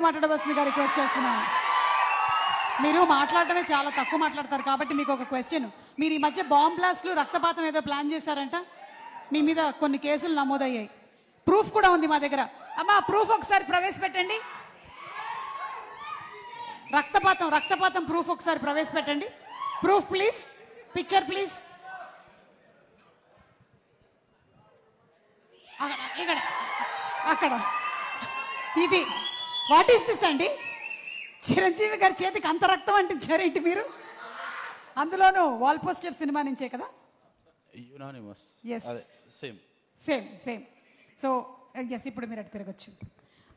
మాట్లాడవలసిందిగా రిక్వెస్ట్ చేస్తున్నాను. మీరు మాట్లాడటమే చాలా తక్కువ మాట్లాడతారు కాబట్టి మీకు ఒక క్వశ్చన్. మీరు ఈ మధ్య బాంబ్ బ్లాస్ట్లు రక్తపాతం ఏదో ప్లాన్ చేశారంట. మీ మీద కొన్ని కేసులు నమోదయ్యాయి. ప్రూఫ్ కూడా ఉంది మా దగ్గర. అమ్మా ప్రూఫ్ ఒకసారి ప్రవేశపెట్టండి. రక్తపాతం ప్రూఫ్ ఒకసారి ప్రవేశపెట్టండి. Proof please. Picture please. ఇక్కడ అక్కడ ఇది వాట్ ఈస్ దిస్ అండి? చిరంజీవి గారి చేతికి అంత రక్తం అంటించారేంటి మీరు? అందులోనూ వాల్ పోస్టర్ సినిమా నుంచే కదా? సేమ్. సో ఎస్, ఇప్పుడు మీరు అటు తిరగచ్చు.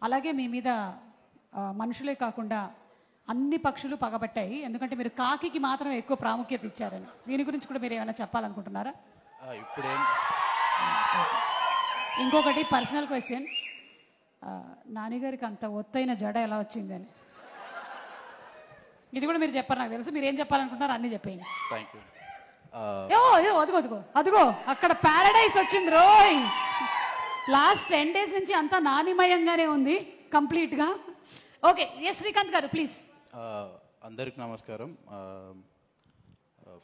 అలాగే మీ మీద మనుషులే కాకుండా అన్ని పక్షులు పగబట్టాయి. ఎందుకంటే మీరు కాకికి మాత్రం ఎక్కువ ప్రాముఖ్యత ఇచ్చారని. దీని గురించి కూడా మీరు ఏమైనా చెప్పాలనుకుంటున్నారా? ఇంకొకటి పర్సనల్ క్వశ్చన్. నాన్నగారికి అంత ఒత్తైన జడ ఎలా వచ్చిందని ఇది కూడా మీరు చెప్పారు. నాకు తెలుసు మీరు ఏం చెప్పాలనుకుంటున్నారు, అన్ని చెప్పేయండి. అదిగో అక్కడ ప్యారడైజ్ వచ్చింది రోయ్. లాస్ట్ 10 days నుంచి అంతా నానిమయంగానే ఉంది కంప్లీట్ గా. ఓకే, ఎస్ శ్రీకాంత్ గారు ప్లీజ్. అందరికి నమస్కారం.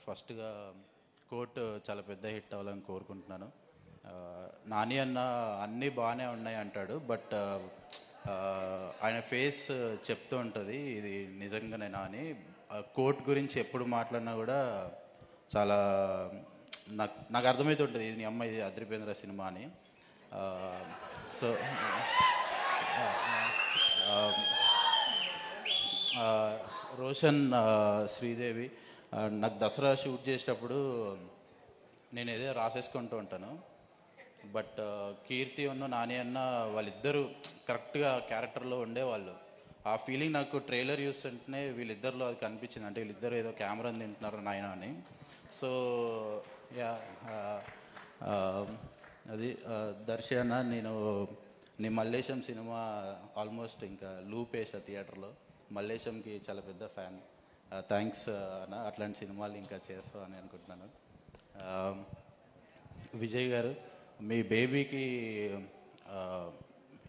ఫస్ట్గా కోర్టు చాలా పెద్ద హిట్ అవ్వాలని కోరుకుంటున్నాను. నాని అన్న అన్నీ బాగానే ఉన్నాయి అంటాడు, బట్ ఆయన ఫేస్ చెప్తూ ఉంటుంది ఇది నిజంగానే నాని. కోర్ట్ గురించి ఎప్పుడు మాట్లాడినా కూడా చాలా నాకు అర్థమవుతుంటుంది ఇది నీ అమ్మాయి అద్రిపేంద్ర సినిమా అని. సో రోషన్, శ్రీదేవి నాకు దసరా షూట్ చేసేటప్పుడు నేను ఏదో రాసేసుకుంటూ ఉంటాను. బట్ కీర్తి ఉన్న నాని అన్న వాళ్ళిద్దరూ కరెక్ట్గా క్యారెక్టర్లో ఉండేవాళ్ళు. ఆ ఫీలింగ్ నాకు ట్రైలర్ చూస్తుంటేనే వీళ్ళిద్దరిలో అది కనిపించింది. అంటే వీళ్ళిద్దరు ఏదో కెమెరాని తింటున్నారు నాయన అని. సో యా, అది దర్శన నేను నీ మల్లేశం సినిమా ఆల్మోస్ట్ ఇంకా లూప్ వేసా థియేటర్లో. మల్లేశంకి చాలా పెద్ద ఫ్యాన్. థ్యాంక్స్ అన్న, అట్లాంటి సినిమాలు ఇంకా చేస్తావు అని అనుకుంటున్నాను. విజయ్ గారు, మీ బేబీకి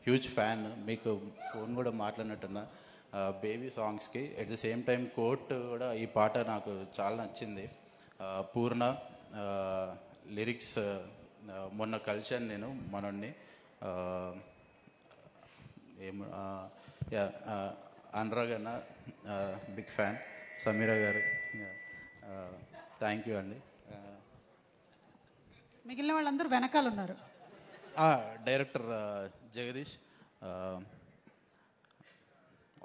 హ్యూజ్ ఫ్యాన్. మీకు ఫోన్ కూడా మాట్లాడినట్టున్నా బేబీ సాంగ్స్కి. At the same time court కూడా ఈ పాట నాకు చాలా నచ్చింది. పూర్ణ లిరిక్స్ మొన్న కలిశాను నేను మనోడిని. అనురాగ్ అన్న బిగ్ ఫ్యాన్. సమీరా గారు థ్యాంక్ యూ అండి. మిగిలిన వాళ్ళందరూ వెనకాల ఉన్నారు. డైరెక్టర్ జగదీష్.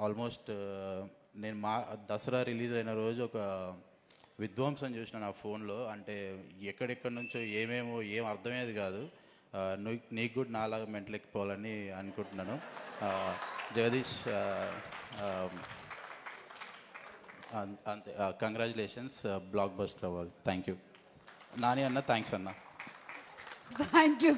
ఆల్మోస్ట్ నేను దసరా రిలీజ్ అయిన రోజు ఒక విధ్వంసం చూసిన నా ఫోన్లో. అంటే ఎక్కడెక్కడి నుంచో ఏం అర్థమయ్యేది కాదు. నీకు కూడా నాలాగా మెంటలెక్కిపోవాలని అనుకుంటున్నాను. జగదీష్ అంతే. కంగ్రాచులేషన్స్, బ్లాక్ బస్టర్ అవ్వాలి. థ్యాంక్ యూ నాని అన్న. థ్యాంక్స్ అన్న. Thank you.